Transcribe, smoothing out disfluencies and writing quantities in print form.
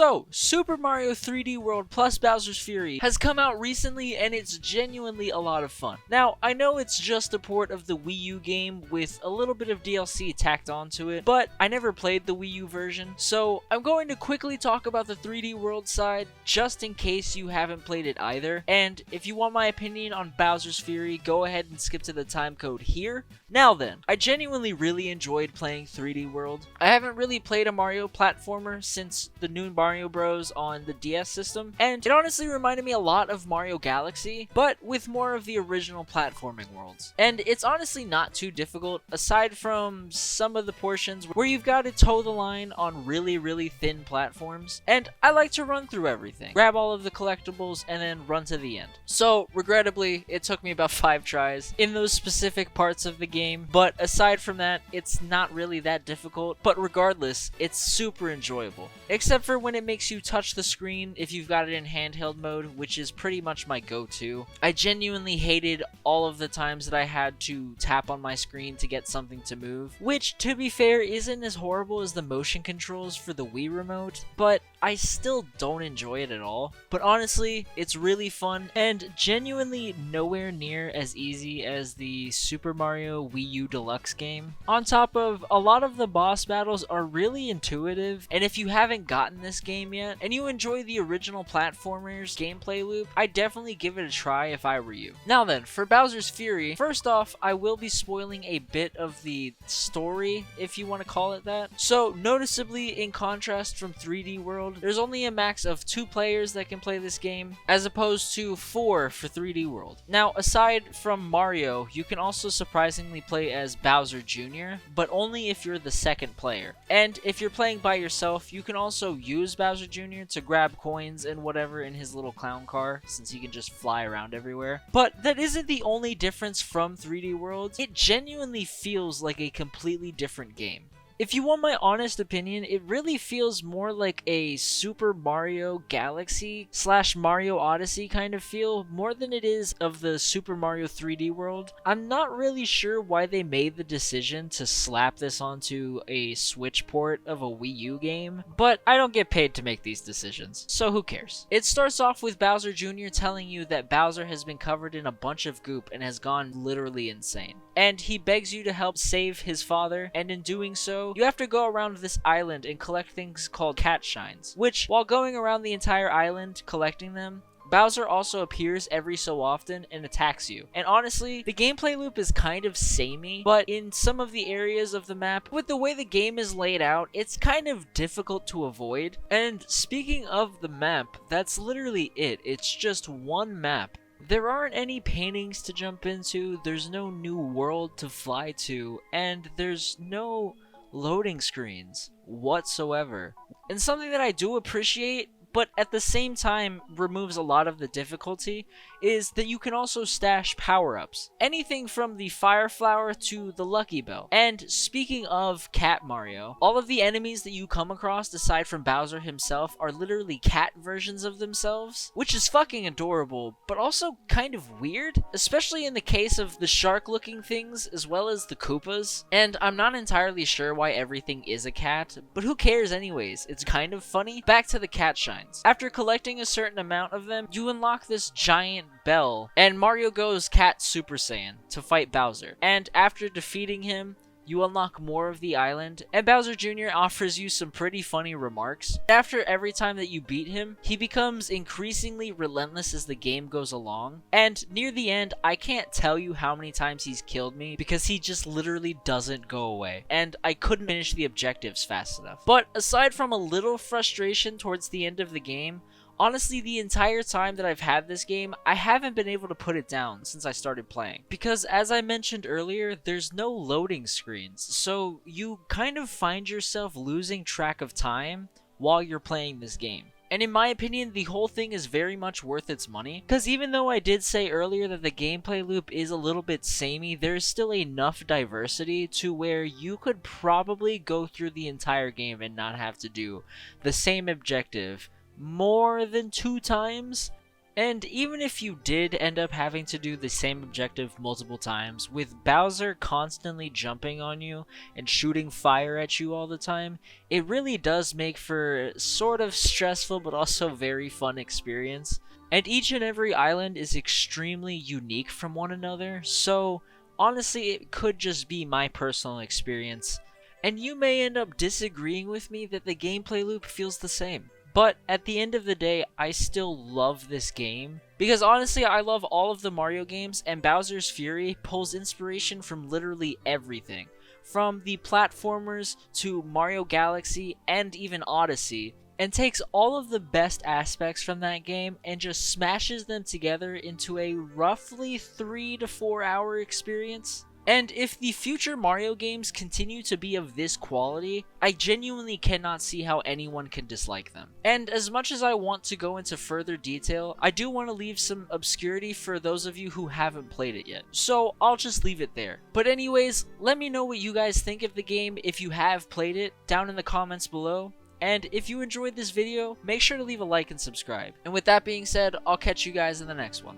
So, Super Mario 3D World plus Bowser's Fury has come out recently and it's genuinely a lot of fun. Now, I know it's just a port of the Wii U game with a little bit of DLC tacked onto it, but I never played the Wii U version, so I'm going to quickly talk about the 3D World side just in case you haven't played it either. And if you want my opinion on Bowser's Fury, go ahead and skip to the timecode here. Now then, I genuinely really enjoyed playing 3D World. I haven't really played a Mario platformer since the new Mario Bros on the DS system, and it honestly reminded me a lot of Mario Galaxy, but with more of the original platforming worlds. And it's honestly not too difficult, aside from some of the portions where you've got to toe the line on really thin platforms, and I like to run through everything, grab all of the collectibles, and then run to the end. So, regrettably, it took me about 5 tries in those specific parts of the game, but aside from that, it's not really that difficult, but regardless, it's super enjoyable. Except for when it makes you touch the screen if you've got it in handheld mode, which is pretty much my go-to. I genuinely hated all of the times that I had to tap on my screen to get something to move, which, to be fair, isn't as horrible as the motion controls for the Wii remote, but I still don't enjoy it at all. But honestly, it's really fun, and genuinely nowhere near as easy as the Super Mario Wii U Deluxe game. On top of, a lot of the boss battles are really intuitive, and if you haven't gotten this game yet, and you enjoy the original platformers gameplay loop, I'd definitely give it a try if I were you. Now then, for Bowser's Fury, first off, I will be spoiling a bit of the story, if you want to call it that. So, noticeably, in contrast from 3D World, there's only a max of 2 players that can play this game, as opposed to 4 for 3D World. Now, aside from Mario, you can also surprisingly play as Bowser Jr., but only if you're the second player. And if you're playing by yourself, you can also use Bowser Jr. to grab coins and whatever in his little clown car, since he can just fly around everywhere. But that isn't the only difference from 3D World. It genuinely feels like a completely different game. If you want my honest opinion, it really feels more like a Super Mario Galaxy / Mario Odyssey kind of feel, more than it is of the Super Mario 3D World. I'm not really sure why they made the decision to slap this onto a Switch port of a Wii U game, but I don't get paid to make these decisions, so who cares? It starts off with Bowser Jr. telling you that Bowser has been covered in a bunch of goop and has gone literally insane. And he begs you to help save his father, and in doing so, you have to go around this island and collect things called cat shines, which, while going around the entire island collecting them, Bowser also appears every so often and attacks you. And honestly, the gameplay loop is kind of samey, but in some of the areas of the map, with the way the game is laid out, it's kind of difficult to avoid. And speaking of the map, that's literally it. It's just one map. There aren't any paintings to jump into, there's no new world to fly to, and there's no loading screens whatsoever. And something that I do appreciate, but at the same time removes a lot of the difficulty, is that you can also stash power-ups. Anything from the Fire Flower to the Lucky Bell. And speaking of Cat Mario, all of the enemies that you come across aside from Bowser himself are literally cat versions of themselves, which is fucking adorable, but also kind of weird, especially in the case of the shark-looking things as well as the Koopas. And I'm not entirely sure why everything is a cat, but who cares anyways, it's kind of funny. Back to the cat shines. After collecting a certain amount of them, you unlock this giant bell, and Mario goes Cat Super Saiyan to fight Bowser. And after defeating him, you unlock more of the island, and Bowser Jr. offers you some pretty funny remarks. After every time that you beat him, he becomes increasingly relentless as the game goes along, and near the end, I can't tell you how many times he's killed me because he just literally doesn't go away, and I couldn't finish the objectives fast enough. But aside from a little frustration towards the end of the game, honestly, the entire time that I've had this game, I haven't been able to put it down since I started playing. Because as I mentioned earlier, there's no loading screens, so you kind of find yourself losing track of time while you're playing this game. And in my opinion, the whole thing is very much worth its money, because even though I did say earlier that the gameplay loop is a little bit samey, there's still enough diversity to where you could probably go through the entire game and not have to do the same objective more than 2 times, And even if you did end up having to do the same objective multiple times, with Bowser constantly jumping on you and shooting fire at you all the time, it really does make for sort of stressful but also very fun experience. And each and every island is extremely unique from one another, so honestly it could just be my personal experience. And you may end up disagreeing with me that the gameplay loop feels the same. But at the end of the day, I still love this game. Because honestly, I love all of the Mario games, and Bowser's Fury pulls inspiration from literally everything. From the platformers to Mario Galaxy and even Odyssey, and takes all of the best aspects from that game and just smashes them together into a roughly 3 to 4 hour experience. And if the future Mario games continue to be of this quality, I genuinely cannot see how anyone can dislike them. And as much as I want to go into further detail, I do want to leave some obscurity for those of you who haven't played it yet. So I'll just leave it there. But anyways, let me know what you guys think of the game if you have played it down in the comments below. And if you enjoyed this video, make sure to leave a like and subscribe. And with that being said, I'll catch you guys in the next one.